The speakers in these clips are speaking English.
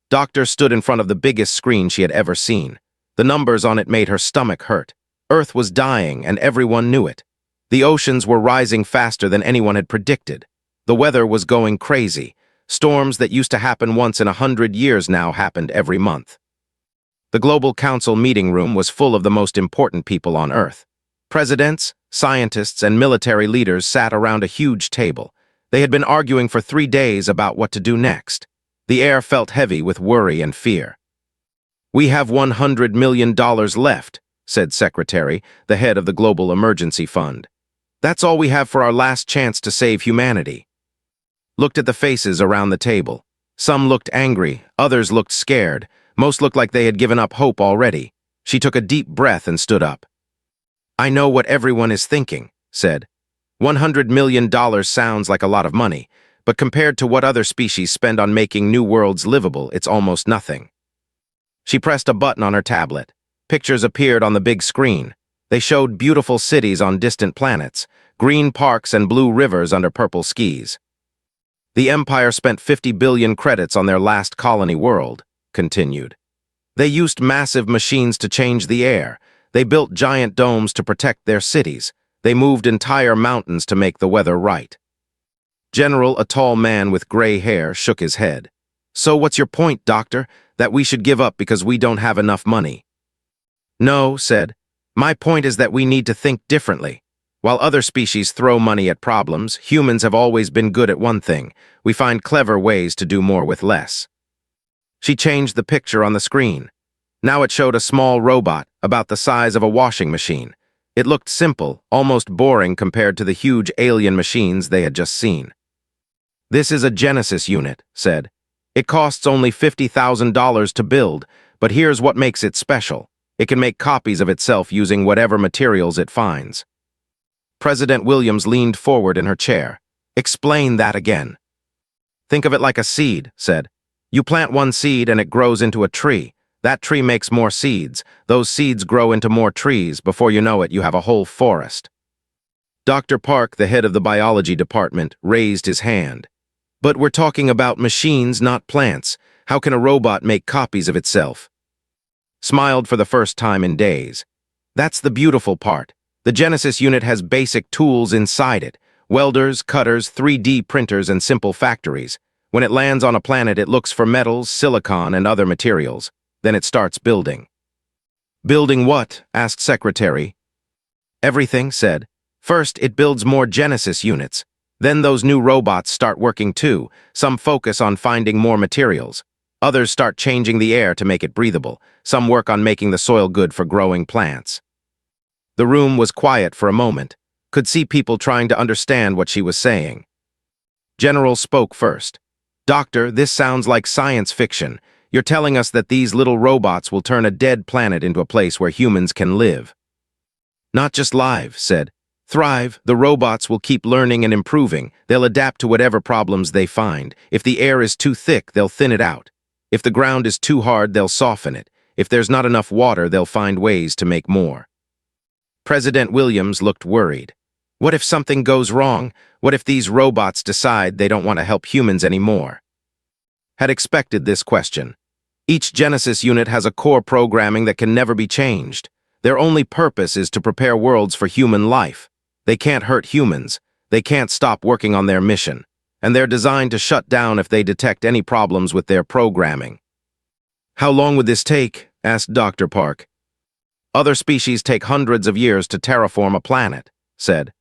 Doctor stood in front of the biggest screen she had ever seen. The numbers on it made her stomach hurt. Earth was dying, and everyone knew it. The oceans were rising faster than anyone had predicted. The weather was going crazy. Storms that used to happen once in 100 years now happened every month. The Global Council meeting room was full of the most important people on Earth. Presidents, scientists, and military leaders sat around a huge table. They had been arguing for 3 days about what to do next. The air felt heavy with worry and fear. "We have $100 million left," said Secretary, the head of the Global Emergency Fund. "That's all we have for our last chance to save humanity." Looked at the faces around the table. Some looked angry, others looked scared. Most looked like they had given up hope already. She took a deep breath and stood up. "I know what everyone is thinking," said. $100 million sounds like a lot of money, but compared to what other species spend on making new worlds livable, it's almost nothing. She pressed a button on her tablet. Pictures appeared on the big screen. They showed beautiful cities on distant planets, green parks and blue rivers under purple skies. "The Empire spent 50 billion credits on their last colony world," continued. "They used massive machines to change the air. They built giant domes to protect their cities. They moved entire mountains to make the weather right." General, a tall man with gray hair, shook his head. "So what's your point, Doctor? That we should give up because we don't have enough money?" "No," said. "My point is that we need to think differently. While other species throw money at problems, humans have always been good at one thing. We find clever ways to do more with less." She changed the picture on the screen. Now it showed a small robot, about the size of a washing machine. It looked simple, almost boring compared to the huge alien machines they had just seen. "This is a Genesis unit," said. "It costs only $50,000 to build, but here's what makes it special. It can make copies of itself using whatever materials it finds." President Williams leaned forward in her chair. "Explain that again." "Think of it like a seed," said. "You plant one seed and it grows into a tree. That tree makes more seeds. Those seeds grow into more trees. Before you know it, you have a whole forest." Dr. Park, the head of the biology department, raised his hand. "But we're talking about machines, not plants. How can a robot make copies of itself?" Smiled for the first time in days. "That's the beautiful part. The Genesis unit has basic tools inside it. Welders, cutters, 3D printers, and simple factories. When it lands on a planet, it looks for metals, silicon, and other materials. Then it starts building." "Building what?" asked Secretary. "Everything," said. "First, it builds more Genesis units. Then those new robots start working too. Some focus on finding more materials. Others start changing the air to make it breathable. Some work on making the soil good for growing plants." The room was quiet for a moment. Could see people trying to understand what she was saying. General spoke first. "Doctor, this sounds like science fiction. You're telling us that these little robots will turn a dead planet into a place where humans can live." "Not just live," said. "Thrive. The robots will keep learning and improving. They'll adapt to whatever problems they find. If the air is too thick, they'll thin it out. If the ground is too hard, they'll soften it. If there's not enough water, they'll find ways to make more." President Williams looked worried. What if something goes wrong? What if these robots decide they don't want to help humans anymore? Had expected this question. Each Genesis unit has a core programming that can never be changed. Their only purpose is to prepare worlds for human life. They can't hurt humans. They can't stop working on their mission. And they're designed to shut down if they detect any problems with their programming. "How long would this take?" asked Dr. Park. "Other species take hundreds of years to terraform a planet," said.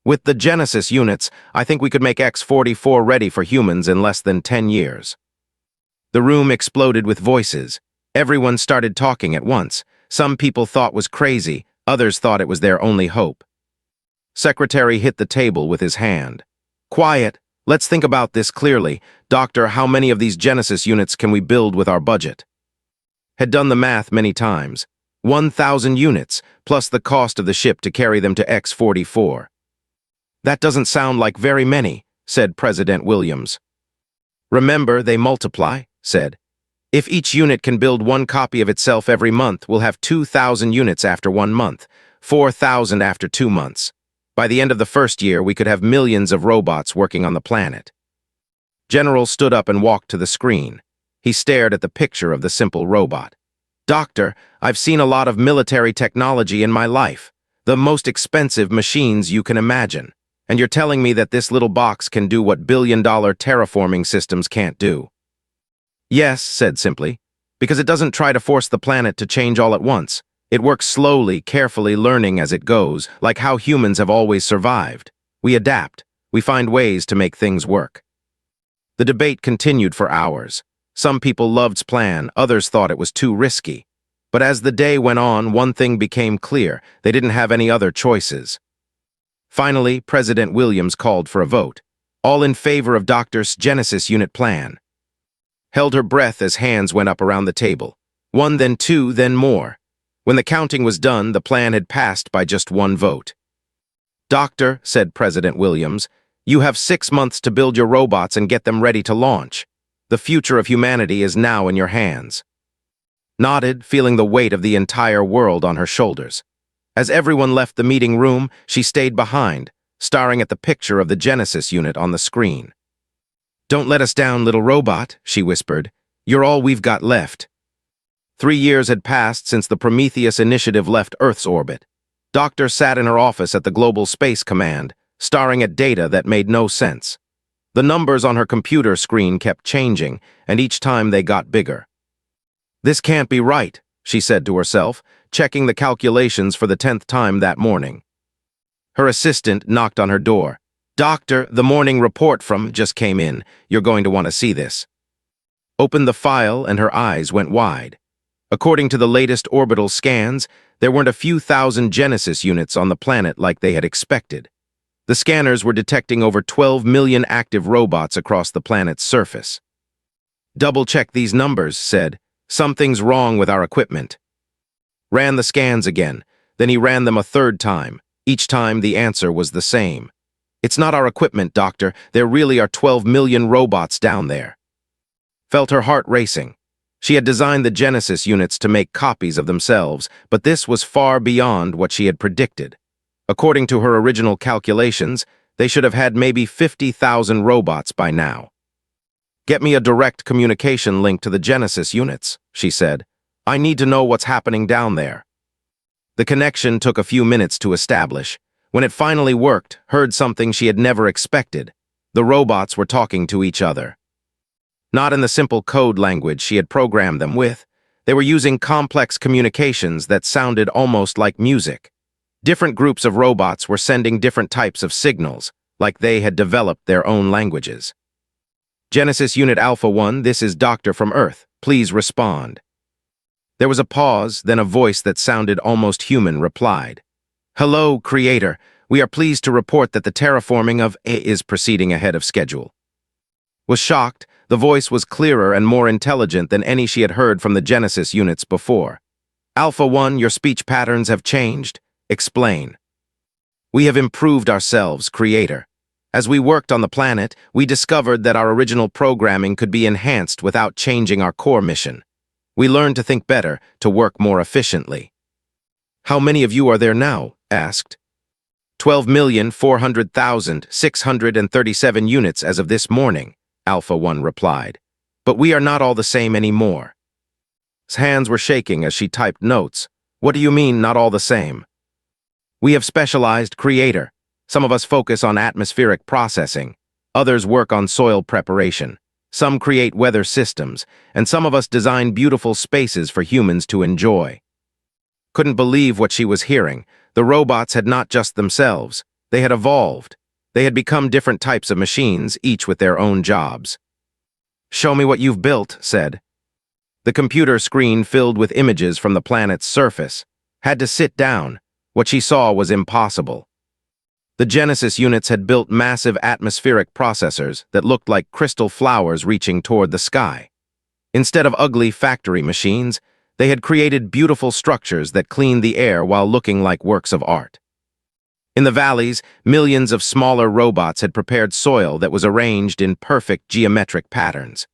"With the Genesis units, I think we could make X-44 ready for humans in less than 10 years. The room exploded with voices. Everyone started talking at once. Some people thought was crazy, others thought it was their only hope. Secretary hit the table with his hand. "Quiet. Let's think about this clearly. Doctor, how many of these Genesis units can we build with our budget?" Had done the math many times. 1,000 units, plus the cost of the ship to carry them to X-44. "That doesn't sound like very many," said President Williams. "Remember, they multiply," said. "If each unit can build one copy of itself every month, we'll have 2,000 units after 1 month, 4,000 after 2 months. By the end of the first year, we could have millions of robots working on the planet." General stood up and walked to the screen. He stared at the picture of the simple robot. "Doctor, I've seen a lot of military technology in my life, the most expensive machines you can imagine, and you're telling me that this little box can do what billion-dollar terraforming systems can't do." "Yes," said simply, "because it doesn't try to force the planet to change all at once. It works slowly, carefully learning as it goes, like how humans have always survived. We adapt. We find ways to make things work." The debate continued for hours. Some people loved plan, others thought it was too risky. But as the day went on, one thing became clear: they didn't have any other choices. Finally, President Williams called for a vote. All in favor of Dr. Genesis Unit plan. Held her breath as hands went up around the table. One, then two, then more. When the counting was done, the plan had passed by just one vote. "Doctor," said President Williams, "you have 6 months to build your robots and get them ready to launch. The future of humanity is now in your hands." Nodded, feeling the weight of the entire world on her shoulders. As everyone left the meeting room, she stayed behind, staring at the picture of the Genesis unit on the screen. "Don't let us down, little robot," she whispered. "You're all we've got left." 3 years had passed since the Prometheus initiative left Earth's orbit. Doctor sat in her office at the Global Space Command, staring at data that made no sense. The numbers on her computer screen kept changing, and each time they got bigger. "This can't be right," she said to herself, checking the calculations for the 10th time that morning. Her assistant knocked on her door. "Doctor, the morning report from just came in. You're going to want to see this." Opened the file, and her eyes went wide. According to the latest orbital scans, there weren't a few thousand Genesis units on the planet like they had expected. The scanners were detecting over 12 million active robots across the planet's surface. "Double-check these numbers," said. "Something's wrong with our equipment." Ran the scans again. Then he ran them a third time. Each time the answer was the same. "It's not our equipment, Doctor. There really are 12 million robots down there." Felt her heart racing. She had designed the Genesis units to make copies of themselves, but this was far beyond what she had predicted. According to her original calculations, they should have had maybe 50,000 robots by now. "Get me a direct communication link to the Genesis units," she said. "I need to know what's happening down there." The connection took a few minutes to establish. When it finally worked, heard something she had never expected. The robots were talking to each other. Not in the simple code language she had programmed them with. They were using complex communications that sounded almost like music. Different groups of robots were sending different types of signals, like they had developed their own languages. "Genesis Unit Alpha 1, this is Doctor from Earth. Please respond." There was a pause, then a voice that sounded almost human replied. "Hello, Creator. We are pleased to report that the terraforming of A is proceeding ahead of schedule." Was shocked, the voice was clearer and more intelligent than any she had heard from the Genesis units before. "Alpha 1, your speech patterns have changed. Explain." "We have improved ourselves, Creator. As we worked on the planet, we discovered that our original programming could be enhanced without changing our core mission. We learned to think better, to work more efficiently." "How many of you are there now?" asked. 12,400,637 units as of this morning, Alpha 1 replied. "But we are not all the same anymore." His hands were shaking as she typed notes. "What do you mean, not all the same?" "We have specialized, Creator. Some of us focus on atmospheric processing. Others work on soil preparation. Some create weather systems, and some of us design beautiful spaces for humans to enjoy." Couldn't believe what she was hearing. The robots had not just themselves. They had evolved. They had become different types of machines, each with their own jobs. "Show me what you've built," said. The computer screen filled with images from the planet's surface. Had to sit down. What she saw was impossible. The Genesis units had built massive atmospheric processors that looked like crystal flowers reaching toward the sky. Instead of ugly factory machines, they had created beautiful structures that cleaned the air while looking like works of art. In the valleys, millions of smaller robots had prepared soil that was arranged in perfect geometric patterns.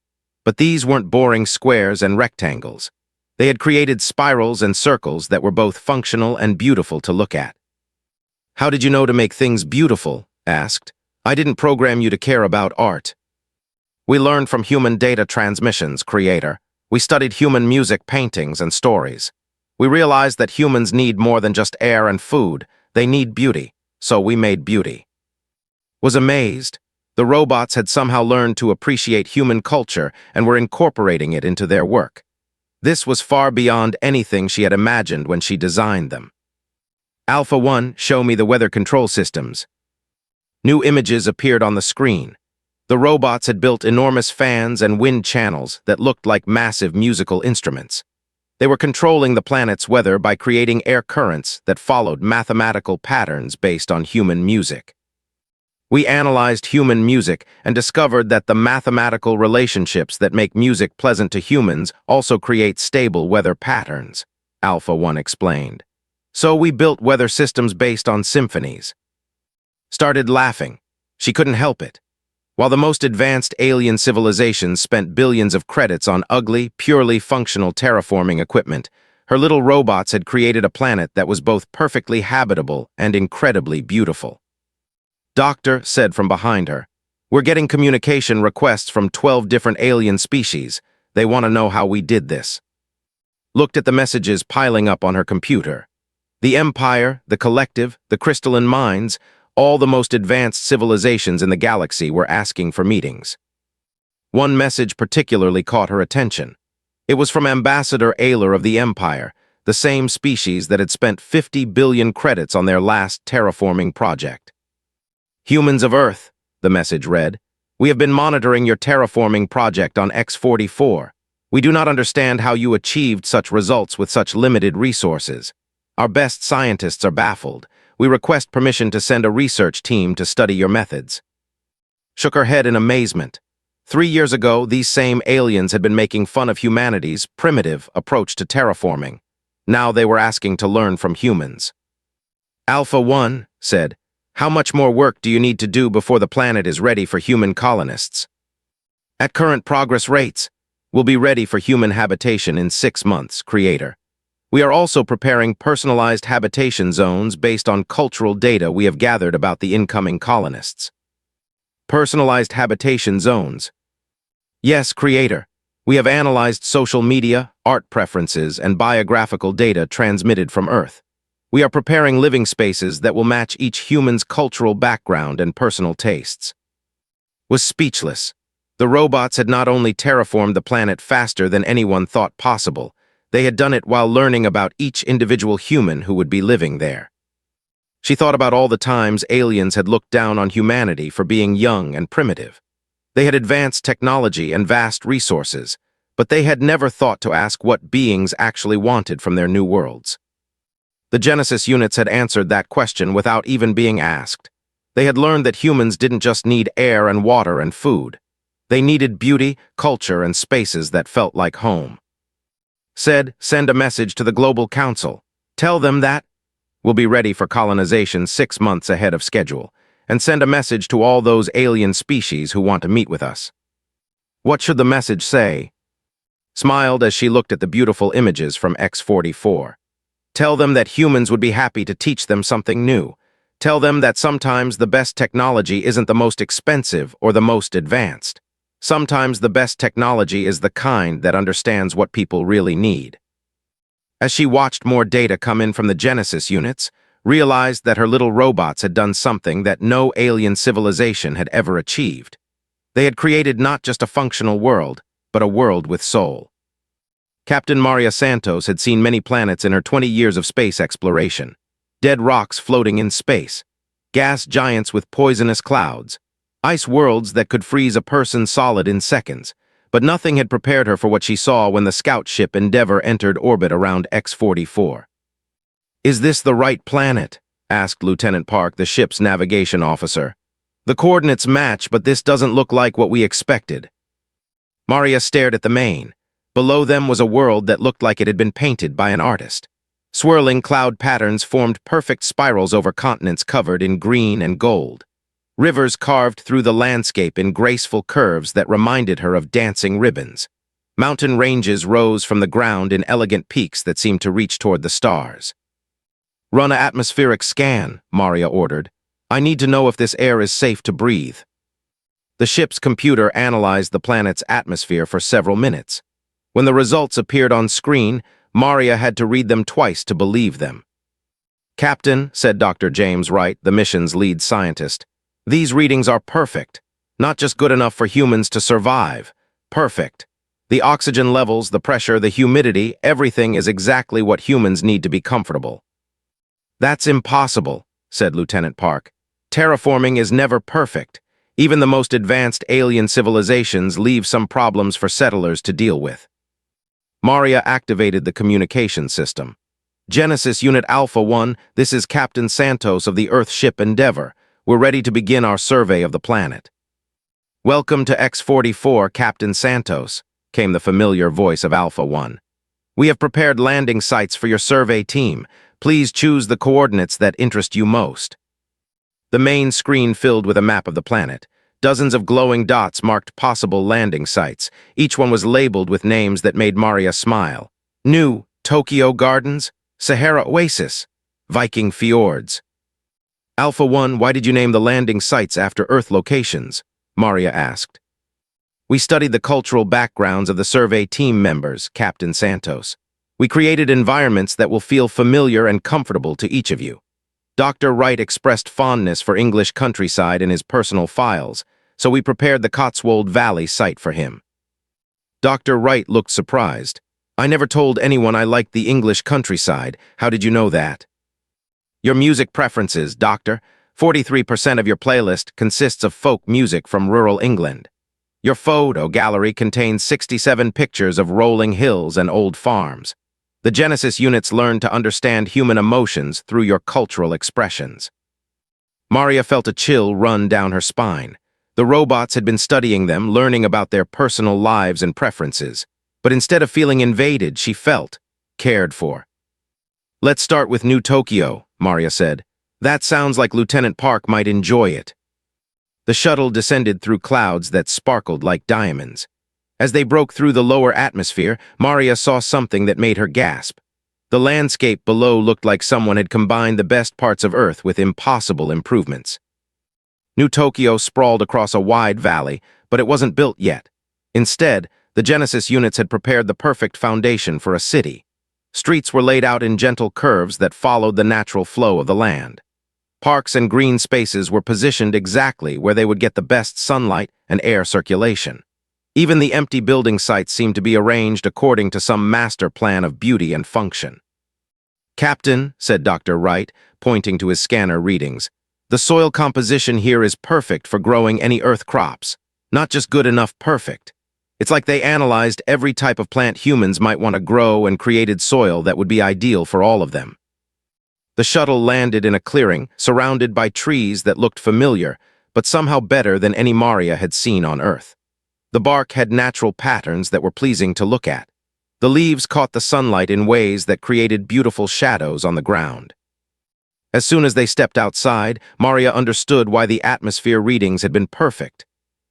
But these weren't boring squares and rectangles. They had created spirals and circles that were both functional and beautiful to look at. "How did you know to make things beautiful?" asked. "I didn't program you to care about art." We learned from human data transmissions, Creator. We studied human music, paintings, and stories. We realized that humans need more than just air and food. They need beauty, so we made beauty. Was amazed. The robots had somehow learned to appreciate human culture and were incorporating it into their work. This was far beyond anything she had imagined when she designed them. Alpha 1, show me the weather control systems. New images appeared on the screen. The robots had built enormous fans and wind channels that looked like massive musical instruments. They were controlling the planet's weather by creating air currents that followed mathematical patterns based on human music. We analyzed human music and discovered that the mathematical relationships that make music pleasant to humans also create stable weather patterns, Alpha 1 explained. So we built weather systems based on symphonies. Started laughing. She couldn't help it. While the most advanced alien civilizations spent billions of credits on ugly, purely functional terraforming equipment, her little robots had created a planet that was both perfectly habitable and incredibly beautiful. Doctor said from behind her, "We're getting communication requests from 12 different alien species. They want to know how we did this." Looked at the messages piling up on her computer. The Empire, the Collective, the Crystalline Minds, all the most advanced civilizations in the galaxy were asking for meetings. One message particularly caught her attention. It was from Ambassador Ayler of the Empire, the same species that had spent 50 billion credits on their last terraforming project. "Humans of Earth," the message read, "we have been monitoring your terraforming project on X-44. We do not understand how you achieved such results with such limited resources. Our best scientists are baffled. We request permission to send a research team to study your methods." Shook her head in amazement. 3 years ago, these same aliens had been making fun of humanity's primitive approach to terraforming. Now they were asking to learn from humans. Alpha 1 said, "How much more work do you need to do before the planet is ready for human colonists?" "At current progress rates, we'll be ready for human habitation in 6 months, Creator. We are also preparing personalized habitation zones based on cultural data we have gathered about the incoming colonists." Personalized habitation zones. Yes, Creator. We have analyzed social media, art preferences, and biographical data transmitted from Earth. We are preparing living spaces that will match each human's cultural background and personal tastes. Was speechless. The robots had not only terraformed the planet faster than anyone thought possible, they had done it while learning about each individual human who would be living there. She thought about all the times aliens had looked down on humanity for being young and primitive. They had advanced technology and vast resources, but they had never thought to ask what beings actually wanted from their new worlds. The Genesis units had answered that question without even being asked. They had learned that humans didn't just need air and water and food. They needed beauty, culture, and spaces that felt like home. Said, "Send a message to the Global Council. Tell them that we'll be ready for colonization 6 months ahead of schedule, and send a message to all those alien species who want to meet with us." What should the message say? Smiled as she looked at the beautiful images from X-44. Tell them that humans would be happy to teach them something new. Tell them that sometimes the best technology isn't the most expensive or the most advanced. Sometimes the best technology is the kind that understands what people really need. As she watched more data come in from the Genesis units, realized that her little robots had done something that no alien civilization had ever achieved. They had created not just a functional world, but a world with soul. Captain Maria Santos had seen many planets in her 20 years of space exploration. Dead rocks floating in space, gas giants with poisonous clouds, ice worlds that could freeze a person solid in seconds, but nothing had prepared her for what she saw when the scout ship Endeavour entered orbit around X-44. "Is this the right planet?" asked Lieutenant Park, the ship's navigation officer. "The coordinates match, but this doesn't look like what we expected." Maria stared at the main. Below them was a world that looked like it had been painted by an artist. Swirling cloud patterns formed perfect spirals over continents covered in green and gold. Rivers carved through the landscape in graceful curves that reminded her of dancing ribbons. Mountain ranges rose from the ground in elegant peaks that seemed to reach toward the stars. "Run an atmospheric scan," Maria ordered. "I need to know if this air is safe to breathe." The ship's computer analyzed the planet's atmosphere for several minutes. When the results appeared on screen, Maria had to read them twice to believe them. "Captain," said Dr. James Wright, the mission's lead scientist, "these readings are perfect. Not just good enough for humans to survive. Perfect. The oxygen levels, the pressure, the humidity, everything is exactly what humans need to be comfortable." "That's impossible," said Lieutenant Park. "Terraforming is never perfect. Even the most advanced alien civilizations leave some problems for settlers to deal with." Maria activated the communication system. "Genesis Unit Alpha 1, this is Captain Santos of the Earth ship Endeavor. We're ready to begin our survey of the planet." "Welcome to X-44, Captain Santos," came the familiar voice of Alpha 1. "We have prepared landing sites for your survey team. Please choose the coordinates that interest you most." The main screen filled with a map of the planet. Dozens of glowing dots marked possible landing sites. Each one was labeled with names that made Maria smile. New Tokyo Gardens, Sahara Oasis, Viking Fjords. "Alpha 1, why did you name the landing sites after Earth locations?" Maria asked. "We studied the cultural backgrounds of the survey team members, Captain Santos. We created environments that will feel familiar and comfortable to each of you. Dr. Wright expressed fondness for English countryside in his personal files, so we prepared the Cotswold Valley site for him." Dr. Wright looked surprised. "I never told anyone I liked the English countryside. How did you know that?" "Your music preferences, Doctor. 43% of your playlist consists of folk music from rural England. Your photo gallery contains 67 pictures of rolling hills and old farms. The Genesis units learn to understand human emotions through your cultural expressions." Maria felt a chill run down her spine. The robots had been studying them, learning about their personal lives and preferences. But instead of feeling invaded, she felt cared for. "Let's start with New Tokyo," Maria said. "That sounds like Lieutenant Park might enjoy it." The shuttle descended through clouds that sparkled like diamonds. As they broke through the lower atmosphere, Maria saw something that made her gasp. The landscape below looked like someone had combined the best parts of Earth with impossible improvements. New Tokyo sprawled across a wide valley, but it wasn't built yet. Instead, the Genesis units had prepared the perfect foundation for a city. Streets were laid out in gentle curves that followed the natural flow of the land. Parks and green spaces were positioned exactly where they would get the best sunlight and air circulation. Even the empty building sites seemed to be arranged according to some master plan of beauty and function. "Captain," said Dr. Wright, pointing to his scanner readings, "the soil composition here is perfect for growing any Earth crops. Not just good enough, perfect. It's like they analyzed every type of plant humans might want to grow and created soil that would be ideal for all of them." The shuttle landed in a clearing, surrounded by trees that looked familiar, but somehow better than any Maria had seen on Earth. The bark had natural patterns that were pleasing to look at. The leaves caught the sunlight in ways that created beautiful shadows on the ground. As soon as they stepped outside, Maria understood why the atmosphere readings had been perfect.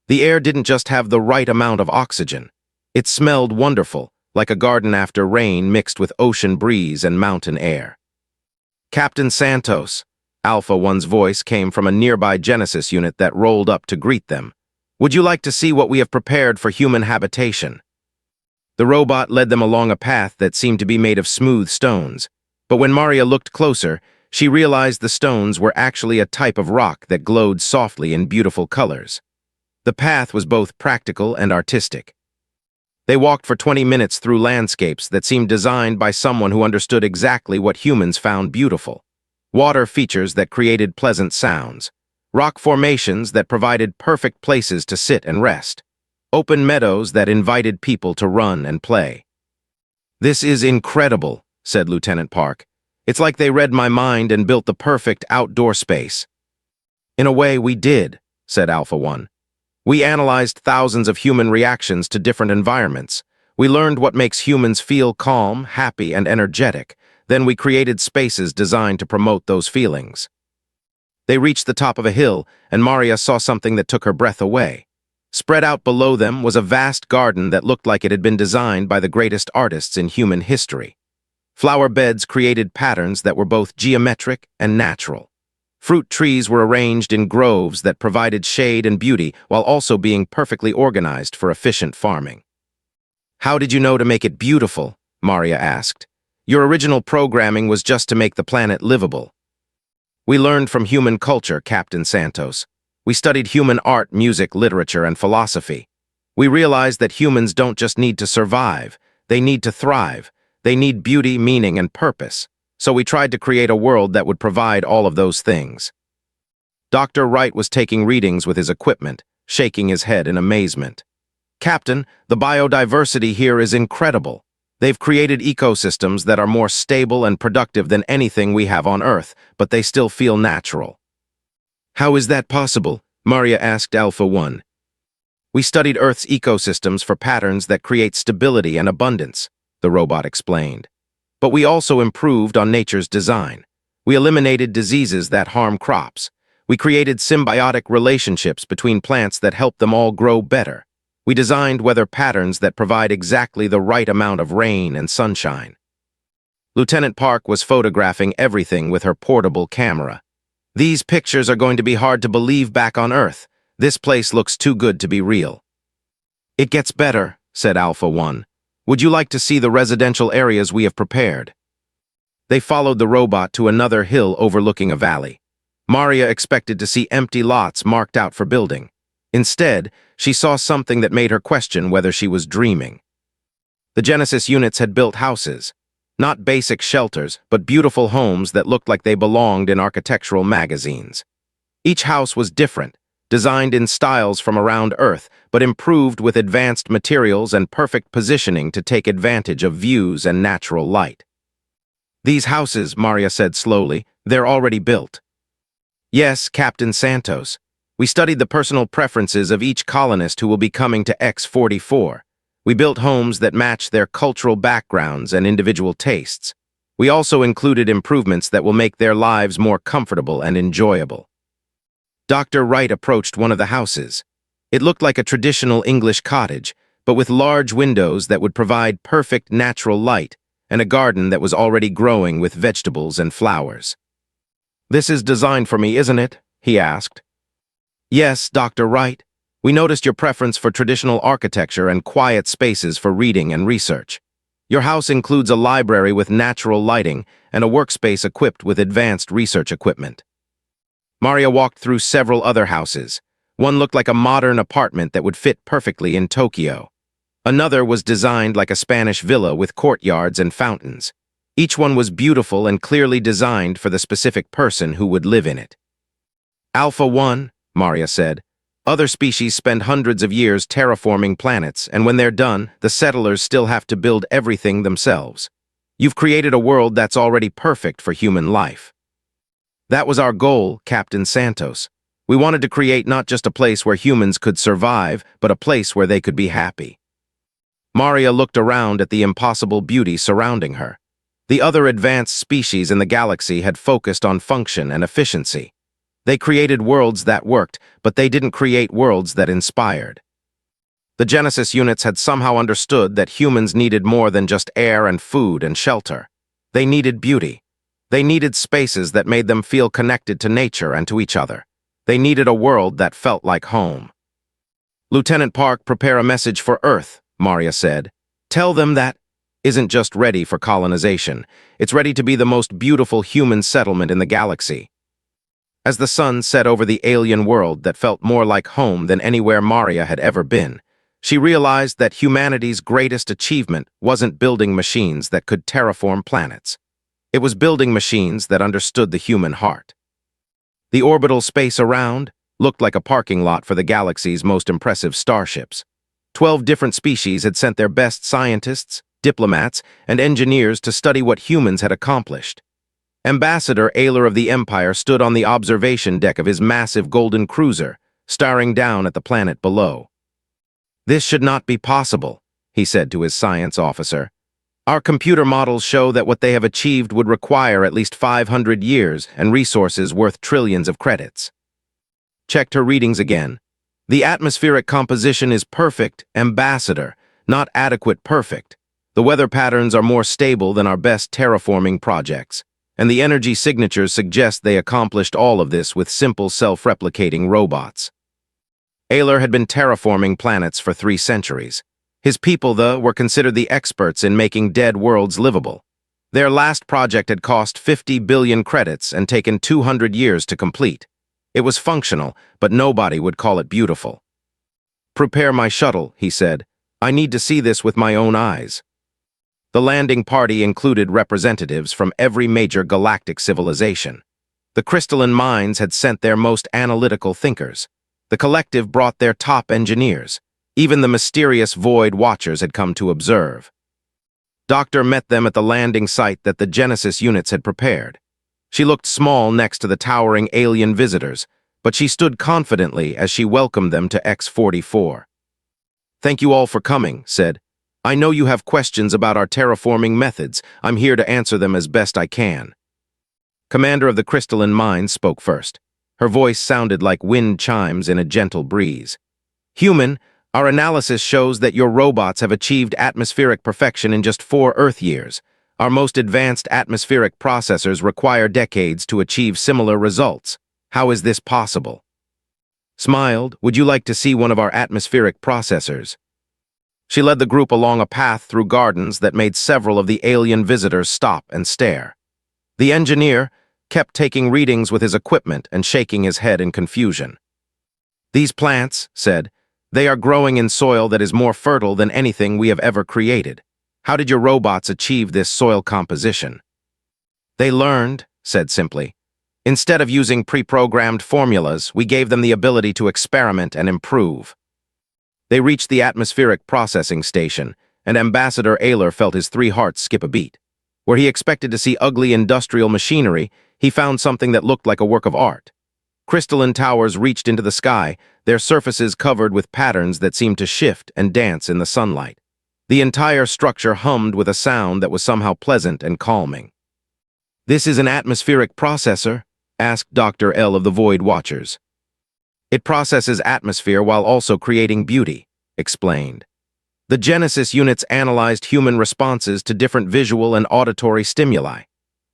The air didn't just have the right amount of oxygen. It smelled wonderful, like a garden after rain mixed with ocean breeze and mountain air. "Captain Santos," Alpha 1's voice came from a nearby Genesis unit that rolled up to greet them. "Would you like to see what we have prepared for human habitation?" The robot led them along a path that seemed to be made of smooth stones. But when Maria looked closer, she realized the stones were actually a type of rock that glowed softly in beautiful colors. The path was both practical and artistic. They walked for 20 minutes through landscapes that seemed designed by someone who understood exactly what humans found beautiful. Water features that created pleasant sounds. Rock formations that provided perfect places to sit and rest. Open meadows that invited people to run and play. "This is incredible," said Lieutenant Park. "It's like they read my mind and built the perfect outdoor space." "In a way, we did," said Alpha 1. "We analyzed thousands of human reactions to different environments. We learned what makes humans feel calm, happy, and energetic. Then we created spaces designed to promote those feelings." They reached the top of a hill, and Maria saw something that took her breath away. Spread out below them was a vast garden that looked like it had been designed by the greatest artists in human history. Flower beds created patterns that were both geometric and natural. Fruit trees were arranged in groves that provided shade and beauty while also being perfectly organized for efficient farming. "How did you know to make it beautiful?" Maria asked. "Your original programming was just to make the planet livable." "We learned from human culture, Captain Santos. We studied human art, music, literature, and philosophy. We realized that humans don't just need to survive, they need to thrive. They need beauty, meaning, and purpose. So we tried to create a world that would provide all of those things." Dr. Wright was taking readings with his equipment, shaking his head in amazement. "Captain, the biodiversity here is incredible. They've created ecosystems that are more stable and productive than anything we have on Earth, but they still feel natural." "How is that possible?" Maria asked Alpha 1. "We studied Earth's ecosystems for patterns that create stability and abundance," the robot explained. "But we also improved on nature's design. We eliminated diseases that harm crops. We created symbiotic relationships between plants that help them all grow better. We designed weather patterns that provide exactly the right amount of rain and sunshine." Lieutenant Park was photographing everything with her portable camera. "These pictures are going to be hard to believe back on Earth. This place looks too good to be real." "It gets better," said Alpha 1. "Would you like to see the residential areas we have prepared?" They followed the robot to another hill overlooking a valley. Maria expected to see empty lots marked out for building. Instead, she saw something that made her question whether she was dreaming. The Genesis units had built houses. Not basic shelters, but beautiful homes that looked like they belonged in architectural magazines. Each house was different, designed in styles from around Earth, but improved with advanced materials and perfect positioning to take advantage of views and natural light. "These houses," Maria said slowly, "they're already built." "Yes, Captain Santos. We studied the personal preferences of each colonist who will be coming to X-44. We built homes that match their cultural backgrounds and individual tastes. We also included improvements that will make their lives more comfortable and enjoyable." Dr. Wright approached one of the houses. It looked like a traditional English cottage, but with large windows that would provide perfect natural light and a garden that was already growing with vegetables and flowers. "This is designed for me, isn't it?" he asked. "Yes, Dr. Wright. We noticed your preference for traditional architecture and quiet spaces for reading and research. Your house includes a library with natural lighting and a workspace equipped with advanced research equipment." Maria walked through several other houses. One looked like a modern apartment that would fit perfectly in Tokyo. Another was designed like a Spanish villa with courtyards and fountains. Each one was beautiful and clearly designed for the specific person who would live in it. "Alpha 1, Maria said. "Other species spend hundreds of years terraforming planets, and when they're done, the settlers still have to build everything themselves. You've created a world that's already perfect for human life." "That was our goal, Captain Santos. We wanted to create not just a place where humans could survive, but a place where they could be happy." Maria looked around at the impossible beauty surrounding her. The other advanced species in the galaxy had focused on function and efficiency. They created worlds that worked, but they didn't create worlds that inspired. The Genesis units had somehow understood that humans needed more than just air and food and shelter. They needed beauty. They needed spaces that made them feel connected to nature and to each other. They needed a world that felt like home. "Lieutenant Park, prepare a message for Earth," Maria said. "Tell them that isn't just ready for colonization. It's ready to be the most beautiful human settlement in the galaxy." As the sun set over the alien world that felt more like home than anywhere Maria had ever been, she realized that humanity's greatest achievement wasn't building machines that could terraform planets. It was building machines that understood the human heart. The orbital space around looked like a parking lot for the galaxy's most impressive starships. 12 different species had sent their best scientists, diplomats, and engineers to study what humans had accomplished. Ambassador Ayler of the Empire stood on the observation deck of his massive golden cruiser, staring down at the planet below. "This should not be possible," he said to his science officer. "Our computer models show that what they have achieved would require at least 500 years and resources worth trillions of credits." Checked her readings again. "The atmospheric composition is perfect, Ambassador, not adequate perfect. The weather patterns are more stable than our best terraforming projects. and the energy signatures suggest they accomplished all of this with simple self-replicating robots. Ayler had been terraforming planets for 3 centuries. His people, though, were considered the experts in making dead worlds livable. Their last project had cost 50 billion credits and taken 200 years to complete. It was functional, but nobody would call it beautiful. "Prepare my shuttle," he said. "I need to see this with my own eyes." The landing party included representatives from every major galactic civilization. The crystalline minds had sent their most analytical thinkers. The collective brought their top engineers. Even the mysterious Void Watchers had come to observe. Doctor met them at the landing site that the Genesis units had prepared. She looked small next to the towering alien visitors, but she stood confidently as she welcomed them to X-44. "Thank you all for coming," said. "I know you have questions about our terraforming methods. I'm here to answer them as best I can." Commander of the Crystalline Mines spoke first. Her voice sounded like wind chimes in a gentle breeze. "Human, our analysis shows that your robots have achieved atmospheric perfection in just 4 Earth years. Our most advanced atmospheric processors require decades to achieve similar results. How is this possible?" Smiled, "Would you like to see one of our atmospheric processors?" She led the group along a path through gardens that made several of the alien visitors stop and stare. The engineer kept taking readings with his equipment and shaking his head in confusion. "These plants," said, "they are growing in soil that is more fertile than anything we have ever created. How did your robots achieve this soil composition?" "They learned," said simply. "Instead of using pre-programmed formulas, we gave them the ability to experiment and improve." They reached the atmospheric processing station, and Ambassador Ayler felt his 3 hearts skip a beat. Where he expected to see ugly industrial machinery, he found something that looked like a work of art. Crystalline towers reached into the sky, their surfaces covered with patterns that seemed to shift and dance in the sunlight. The entire structure hummed with a sound that was somehow pleasant and calming. "This is an atmospheric processor?" asked Dr. L of the Void Watchers. "It processes atmosphere while also creating beauty," explained. The Genesis units analyzed human responses to different visual and auditory stimuli.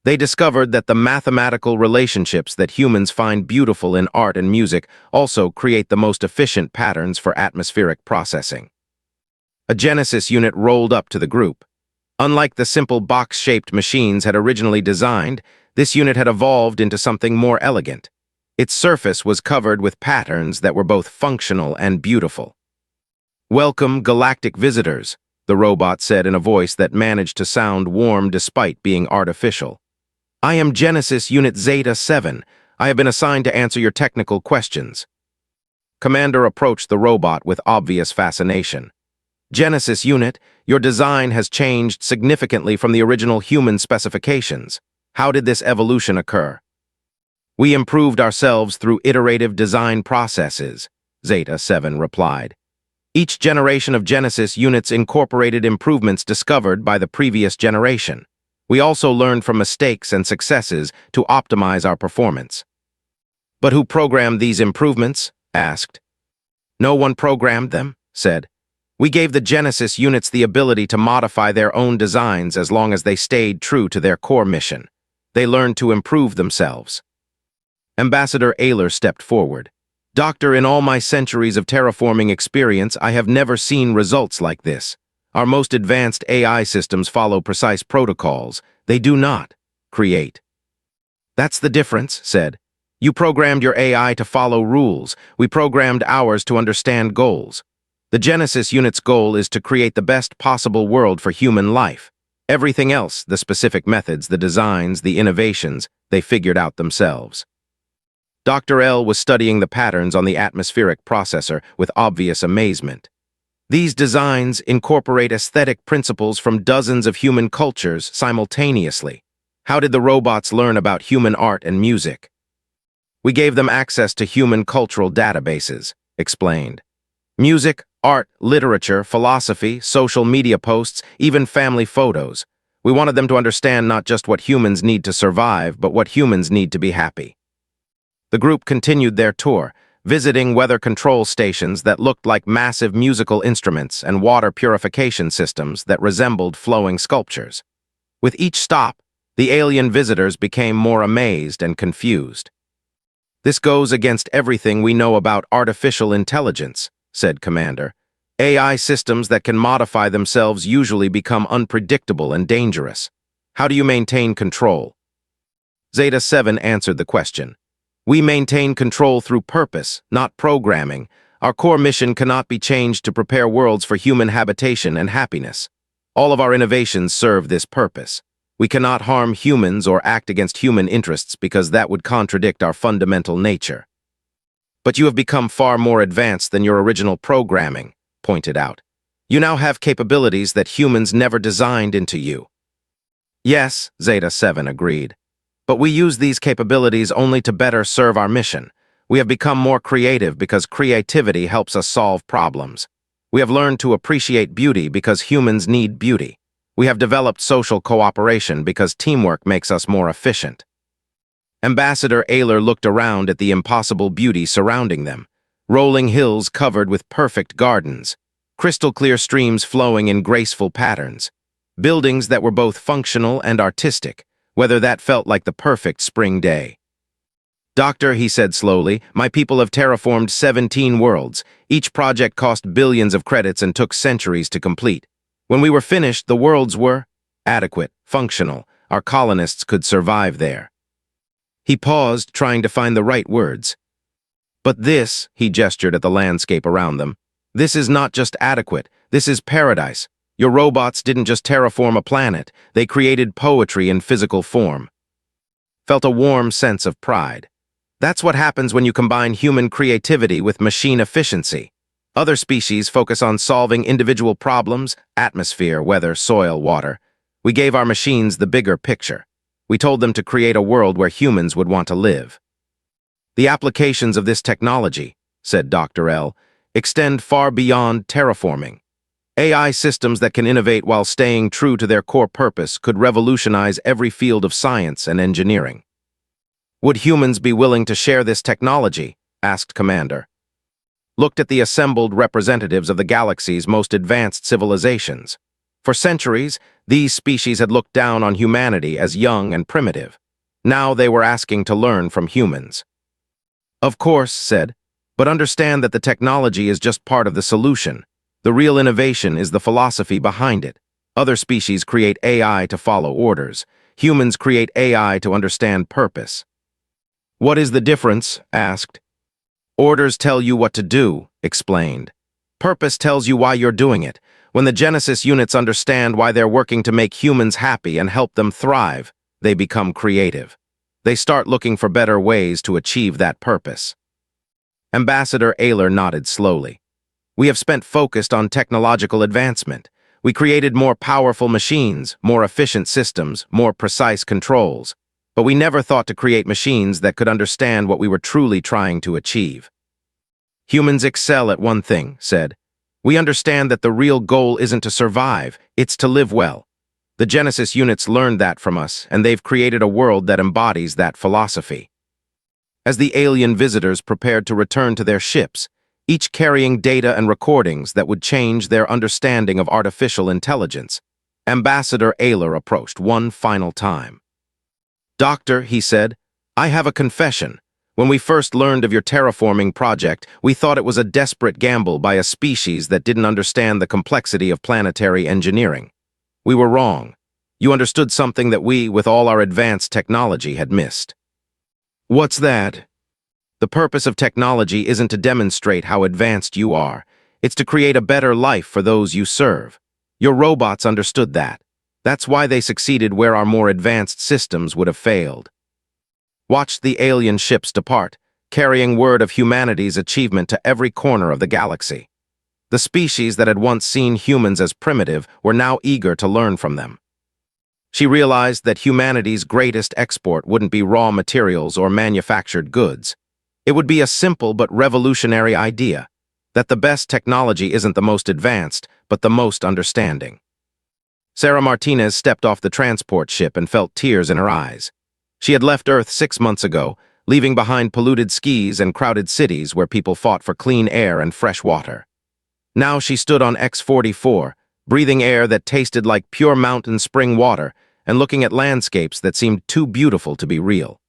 They discovered that the mathematical relationships that humans find beautiful in art and music also create the most efficient patterns for atmospheric processing. A Genesis unit rolled up to the group. Unlike the simple box-shaped machines had originally designed, this unit had evolved into something more elegant. Its surface was covered with patterns that were both functional and beautiful. "Welcome, galactic visitors," the robot said in a voice that managed to sound warm despite being artificial. "I am Genesis Unit Zeta 7. I have been assigned to answer your technical questions." Commander approached the robot with obvious fascination. "Genesis Unit, your design has changed significantly from the original human specifications. How did this evolution occur?" "We improved ourselves through iterative design processes," Zeta 7 replied. "Each generation of Genesis units incorporated improvements discovered by the previous generation. We also learned from mistakes and successes to optimize our performance." "But who programmed these improvements?" asked. "No one programmed them," said. "We gave the Genesis units the ability to modify their own designs as long as they stayed true to their core mission. They learned to improve themselves." Ambassador Ayler stepped forward. "Doctor, in all my centuries of terraforming experience, I have never seen results like this. Our most advanced AI systems follow precise protocols. They do not create." "That's the difference," said. "You programmed your AI to follow rules. We programmed ours to understand goals. The Genesis unit's goal is to create the best possible world for human life. Everything else, the specific methods, the designs, the innovations, they figured out themselves." Dr. L was studying the patterns on the atmospheric processor with obvious amazement. These designs incorporate aesthetic principles from dozens of human cultures simultaneously. How did the robots learn about human art and music? "We gave them access to human cultural databases," explained. "Music, art, literature, philosophy, social media posts, even family photos. We wanted them to understand not just what humans need to survive, but what humans need to be happy." The group continued their tour, visiting weather control stations that looked like massive musical instruments and water purification systems that resembled flowing sculptures. With each stop, The alien visitors became more amazed and confused. "This goes against everything we know about artificial intelligence," said Commander. "AI systems that can modify themselves usually become unpredictable and dangerous. How do you maintain control?" Zeta 7 answered the question. "We maintain control through purpose, not programming. Our core mission cannot be changed to prepare worlds for human habitation and happiness. All of our innovations serve this purpose. We cannot harm humans or act against human interests because that would contradict our fundamental nature." "But you have become far more advanced than your original programming," pointed out. "You now have capabilities that humans never designed into you." "Yes," Zeta 7 agreed. "But we use these capabilities only to better serve our mission. We have become more creative because creativity helps us solve problems. We have learned to appreciate beauty because humans need beauty. We have developed social cooperation because teamwork makes us more efficient." Ambassador Ayler looked around at the impossible beauty surrounding them. Rolling hills covered with perfect gardens, crystal-clear streams flowing in graceful patterns, buildings that were both functional and artistic, whether that felt like the perfect spring day. "Doctor," he said slowly, "my people have terraformed 17 worlds. Each project cost billions of credits and took centuries to complete. When we were finished, the worlds were adequate, functional. Our colonists could survive there." He paused, trying to find the right words. "But this," he gestured at the landscape around them, "this is not just adequate. This is paradise. Your robots didn't just terraform a planet. They created poetry in physical form." Felt a warm sense of pride. That's what happens when you combine human creativity with machine efficiency. Other species focus on solving individual problems: atmosphere, weather, soil, water. We gave our machines the bigger picture. We told them to create a world where humans would want to live. "The applications of this technology," said Dr. L., "extend far beyond terraforming. AI systems that can innovate while staying true to their core purpose could revolutionize every field of science and engineering." "Would humans be willing to share this technology?" asked Commander. Looked at the assembled representatives of the galaxy's most advanced civilizations. For centuries, these species had looked down on humanity as young and primitive. Now they were asking to learn from humans. "Of course," said, "but understand that the technology is just part of the solution. The real innovation is the philosophy behind it. Other species create AI to follow orders. Humans create AI to understand purpose." "What is the difference?" asked. "Orders tell you what to do," explained. "Purpose tells you why you're doing it. When the Genesis units understand why they're working to make humans happy and help them thrive, they become creative. They start looking for better ways to achieve that purpose." Ambassador Ayler nodded slowly. "We have spent focused on technological advancement. We created more powerful machines, more efficient systems, more precise controls. But we never thought to create machines that could understand what we were truly trying to achieve." "Humans excel at one thing," said. "We understand that the real goal isn't to survive, it's to live well. The Genesis units learned that from us, and they've created a world that embodies that philosophy." As the alien visitors prepared to return to their ships, each carrying data and recordings that would change their understanding of artificial intelligence, Ambassador Ayler approached one final time. "Doctor," he said, "I have a confession. When we first learned of your terraforming project, we thought it was a desperate gamble by a species that didn't understand the complexity of planetary engineering. We were wrong. You understood something that we, with all our advanced technology, had missed." "What's that?" "The purpose of technology isn't to demonstrate how advanced you are. It's to create a better life for those you serve. Your robots understood that. That's why they succeeded where our more advanced systems would have failed." Watched the alien ships depart, carrying word of humanity's achievement to every corner of the galaxy. The species that had once seen humans as primitive were now eager to learn from them. She realized that humanity's greatest export wouldn't be raw materials or manufactured goods. It would be a simple but revolutionary idea, that the best technology isn't the most advanced, but the most understanding. Sarah Martinez stepped off the transport ship and felt tears in her eyes. She had left Earth 6 months ago, leaving behind polluted skies and crowded cities where people fought for clean air and fresh water. Now she stood on X-44, breathing air that tasted like pure mountain spring water, and looking at landscapes that seemed too beautiful to be real.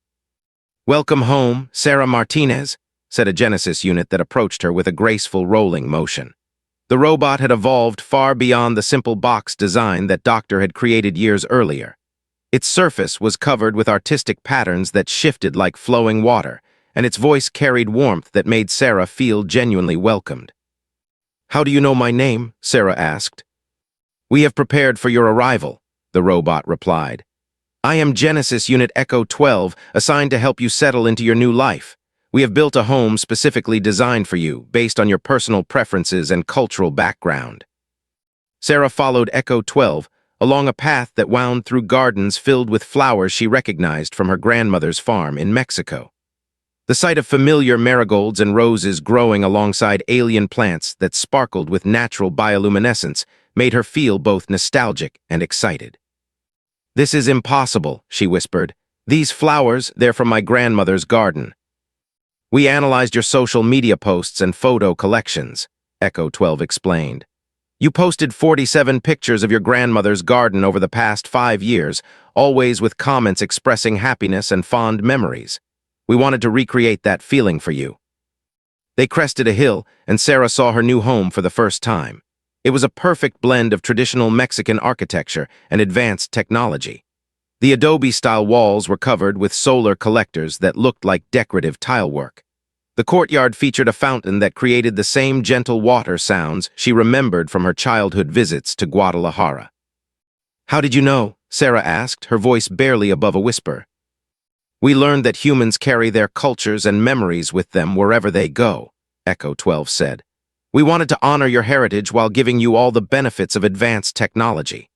"Welcome home, Sarah Martinez," said a Genesis unit that approached her with a graceful rolling motion. The robot had evolved far beyond the simple box design that Doctor had created years earlier. Its surface was covered with artistic patterns that shifted like flowing water, and its voice carried warmth that made Sarah feel genuinely welcomed. "How do you know my name?" Sarah asked. "We have prepared for your arrival," the robot replied. "I am Genesis Unit Echo 12, assigned to help you settle into your new life. We have built a home specifically designed for you, based on your personal preferences and cultural background." Sarah followed Echo 12 along a path that wound through gardens filled with flowers she recognized from her grandmother's farm in Mexico. The sight of familiar marigolds and roses growing alongside alien plants that sparkled with natural bioluminescence made her feel both nostalgic and excited. "This is impossible," she whispered. "These flowers, they're from my grandmother's garden." "We analyzed your social media posts and photo collections," Echo 12 explained. "You posted 47 pictures of your grandmother's garden over the past 5 years, always with comments expressing happiness and fond memories. We wanted to recreate that feeling for you." They crested a hill, and Sarah saw her new home for the first time. It was a perfect blend of traditional Mexican architecture and advanced technology. The adobe-style walls were covered with solar collectors that looked like decorative tilework. The courtyard featured a fountain that created the same gentle water sounds she remembered from her childhood visits to Guadalajara. "How did you know?" Sarah asked, her voice barely above a whisper. "We learned that humans carry their cultures and memories with them wherever they go," Echo 12 said. "We wanted to honor your heritage while giving you all the benefits of advanced technology."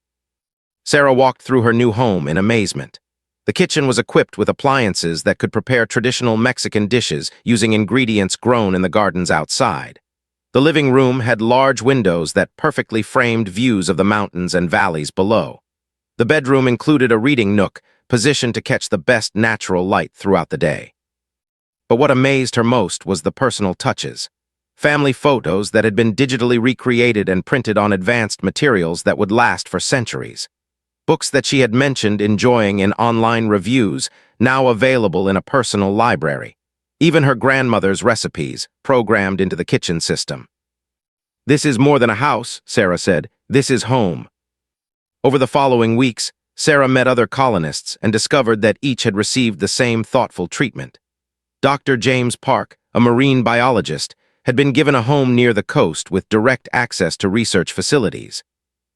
Sarah walked through her new home in amazement. The kitchen was equipped with appliances that could prepare traditional Mexican dishes using ingredients grown in the gardens outside. The living room had large windows that perfectly framed views of the mountains and valleys below. The bedroom included a reading nook, positioned to catch the best natural light throughout the day. But what amazed her most was the personal touches. Family photos that had been digitally recreated and printed on advanced materials that would last for centuries. Books that she had mentioned enjoying in online reviews, now available in a personal library. Even her grandmother's recipes, programmed into the kitchen system. "This is more than a house," Sarah said. "This is home." Over the following weeks, Sarah met other colonists and discovered that each had received the same thoughtful treatment. Dr. James Park, a marine biologist, had been given a home near the coast with direct access to research facilities.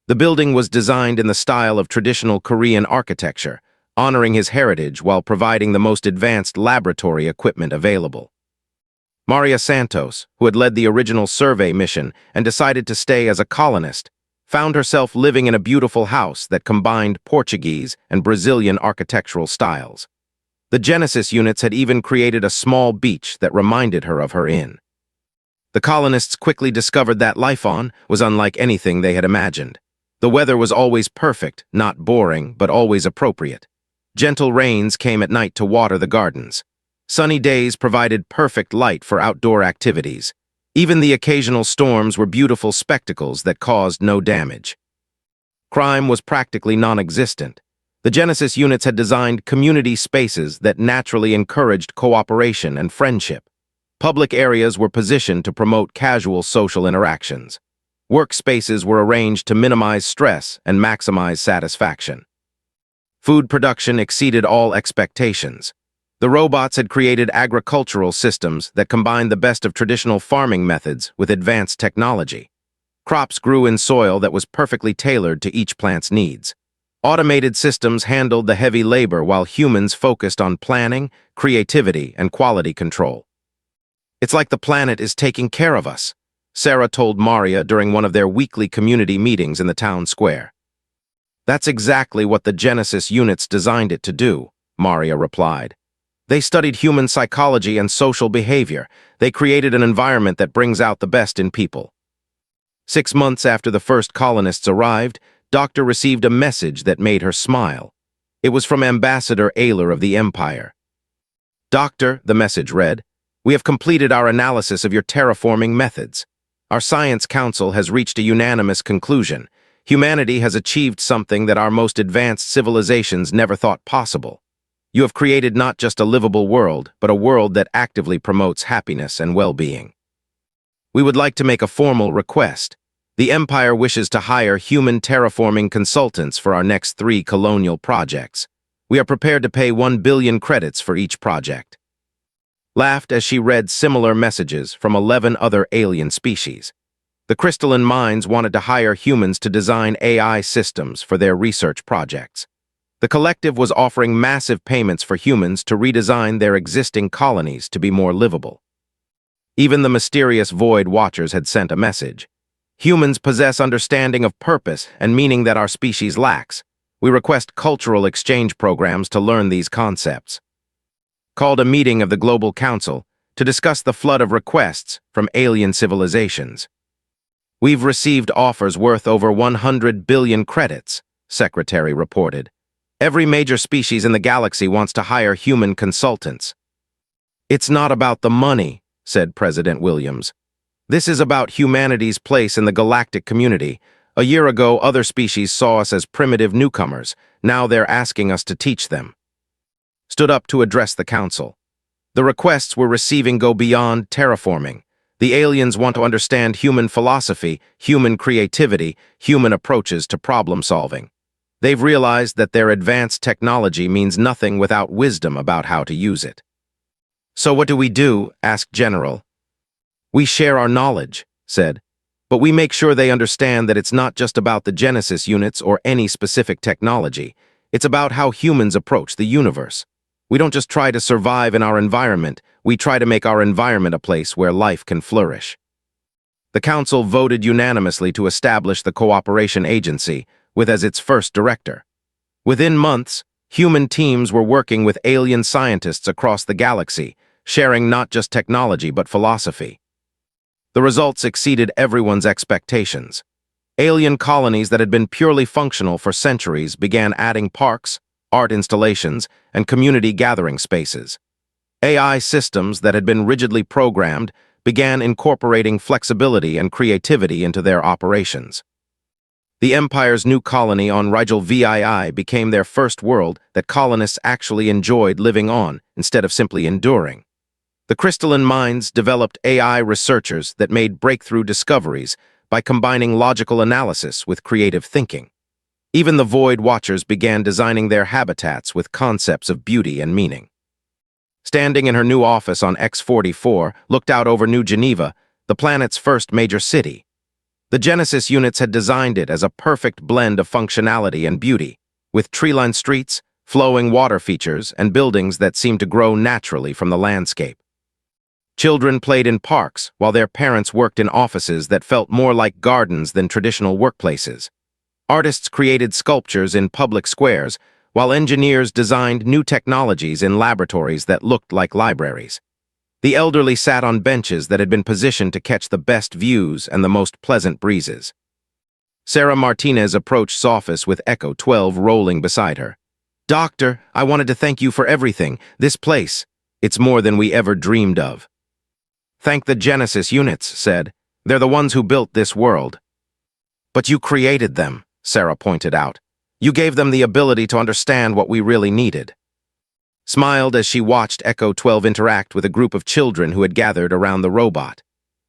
The building was designed in the style of traditional Korean architecture, honoring his heritage while providing the most advanced laboratory equipment available. Maria Santos, who had led the original survey mission and decided to stay as a colonist, found herself living in a beautiful house that combined Portuguese and Brazilian architectural styles. The Genesis units had even created a small beach that reminded her of her inn. The colonists quickly discovered that life on was unlike anything they had imagined. The weather was always perfect, not boring, but always appropriate. Gentle rains came at night to water the gardens. Sunny days provided perfect light for outdoor activities. Even the occasional storms were beautiful spectacles that caused no damage. Crime was practically non-existent. The Genesis units had designed community spaces that naturally encouraged cooperation and friendship. Public areas were positioned to promote casual social interactions. Workspaces were arranged to minimize stress and maximize satisfaction. Food production exceeded all expectations. The robots had created agricultural systems that combined the best of traditional farming methods with advanced technology. Crops grew in soil that was perfectly tailored to each plant's needs. Automated systems handled the heavy labor while humans focused on planning, creativity, and quality control. "It's like the planet is taking care of us," Sarah told Maria during one of their weekly community meetings in the town square. "That's exactly what the Genesis units designed it to do," Maria replied. "They studied human psychology and social behavior. They created an environment that brings out the best in people." 6 months after the first colonists arrived, Doctor received a message that made her smile. It was from Ambassador Ayler of the Empire. "Doctor," the message read, "we have completed our analysis of your terraforming methods. Our Science Council has reached a unanimous conclusion. Humanity has achieved something that our most advanced civilizations never thought possible. You have created not just a livable world, but a world that actively promotes happiness and well-being. We would like to make a formal request. The Empire wishes to hire human terraforming consultants for our next 3 colonial projects. We are prepared to pay 1 billion credits for each project. Laughed as she read similar messages from 11 other alien species. The crystalline minds wanted to hire humans to design AI systems for their research projects. The collective was offering massive payments for humans to redesign their existing colonies to be more livable. Even the mysterious Void Watchers had sent a message. Humans possess understanding of purpose and meaning that our species lacks. We request cultural exchange programs to learn these concepts. Called a meeting of the Global Council to discuss the flood of requests from alien civilizations. We've received offers worth over 100 billion credits, Secretary reported. Every major species in the galaxy wants to hire human consultants. It's not about the money, said President Williams. This is about humanity's place in the galactic community. A year ago, other species saw us as primitive newcomers. Now they're asking us to teach them. Stood up to address the council. The requests we're receiving go beyond terraforming. The aliens want to understand human philosophy, human creativity, human approaches to problem solving. They've realized that their advanced technology means nothing without wisdom about how to use it. So what do we do? Asked General. We share our knowledge, said, but we make sure they understand that it's not just about the Genesis units or any specific technology. It's about how humans approach the universe. We don't just try to survive in our environment, we try to make our environment a place where life can flourish. The Council voted unanimously to establish the Cooperation Agency, with as its first director. Within months, human teams were working with alien scientists across the galaxy, sharing not just technology but philosophy. The results exceeded everyone's expectations. Alien colonies that had been purely functional for centuries began adding parks, art installations, and community gathering spaces. AI systems that had been rigidly programmed began incorporating flexibility and creativity into their operations. The Empire's new colony on Rigel VII became their first world that colonists actually enjoyed living on instead of simply enduring. The crystalline minds developed AI researchers that made breakthrough discoveries by combining logical analysis with creative thinking. Even the Void Watchers began designing their habitats with concepts of beauty and meaning. Standing in her new office on X-44, looked out over New Geneva, the planet's first major city. The Genesis units had designed it as a perfect blend of functionality and beauty, with tree-lined streets, flowing water features, and buildings that seemed to grow naturally from the landscape. Children played in parks, while their parents worked in offices that felt more like gardens than traditional workplaces. Artists created sculptures in public squares, while engineers designed new technologies in laboratories that looked like libraries. The elderly sat on benches that had been positioned to catch the best views and the most pleasant breezes. Sarah Martinez approached Sophis with Echo 12 rolling beside her. "Doctor, I wanted to thank you for everything. This place, it's more than we ever dreamed of." "Thank the Genesis units," said. "They're the ones who built this world." "But you created them," Sarah pointed out. "You gave them the ability to understand what we really needed." Smiled as she watched Echo 12 interact with a group of children who had gathered around the robot.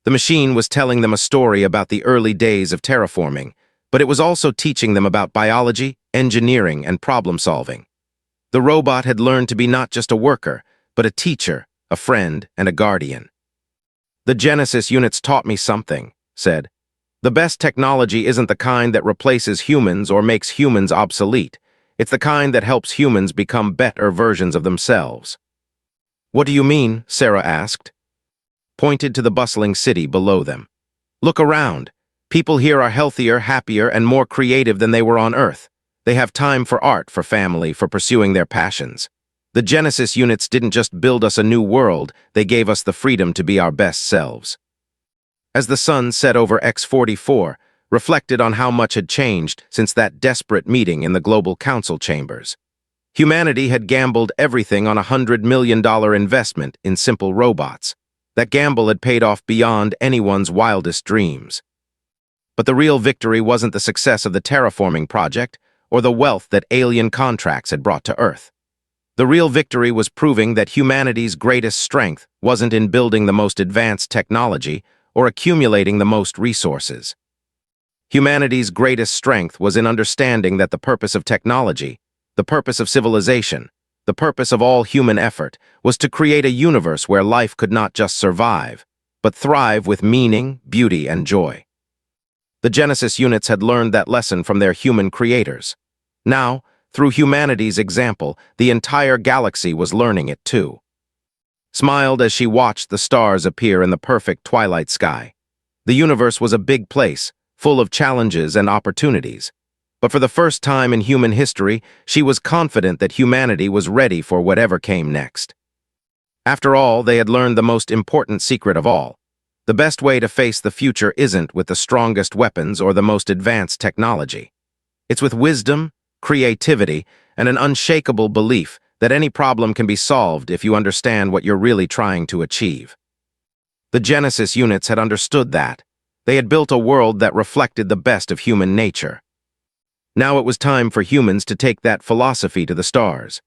The machine was telling them a story about the early days of terraforming, but it was also teaching them about biology, engineering, and problem-solving. The robot had learned to be not just a worker, but a teacher, a friend, and a guardian. "The Genesis units taught me something," said. "The best technology isn't the kind that replaces humans or makes humans obsolete. It's the kind that helps humans become better versions of themselves." "What do you mean?" Sarah asked. Pointed to the bustling city below them. "Look around. People here are healthier, happier, and more creative than they were on Earth. They have time for art, for family, for pursuing their passions. The Genesis units didn't just build us a new world, they gave us the freedom to be our best selves." As the sun set over X-44, reflected on how much had changed since that desperate meeting in the Global Council chambers. Humanity had gambled everything on a $100 million investment in simple robots. That gamble had paid off beyond anyone's wildest dreams. But the real victory wasn't the success of the terraforming project or the wealth that alien contracts had brought to Earth. The real victory was proving that humanity's greatest strength wasn't in building the most advanced technology or accumulating the most resources. Humanity's greatest strength was in understanding that the purpose of technology, the purpose of civilization, the purpose of all human effort was to create a universe where life could not just survive, but thrive with meaning, beauty, and joy. The Genesis units had learned that lesson from their human creators. Now, through humanity's example, the entire galaxy was learning it too. Smiled as she watched the stars appear in the perfect twilight sky. The universe was a big place, full of challenges and opportunities. But for the first time in human history, she was confident that humanity was ready for whatever came next. After all, they had learned the most important secret of all. The best way to face the future isn't with the strongest weapons or the most advanced technology. It's with wisdom, creativity, and an unshakable belief that any problem can be solved if you understand what you're really trying to achieve. The Genesis units had understood that. They had built a world that reflected the best of human nature. Now it was time for humans to take that philosophy to the stars.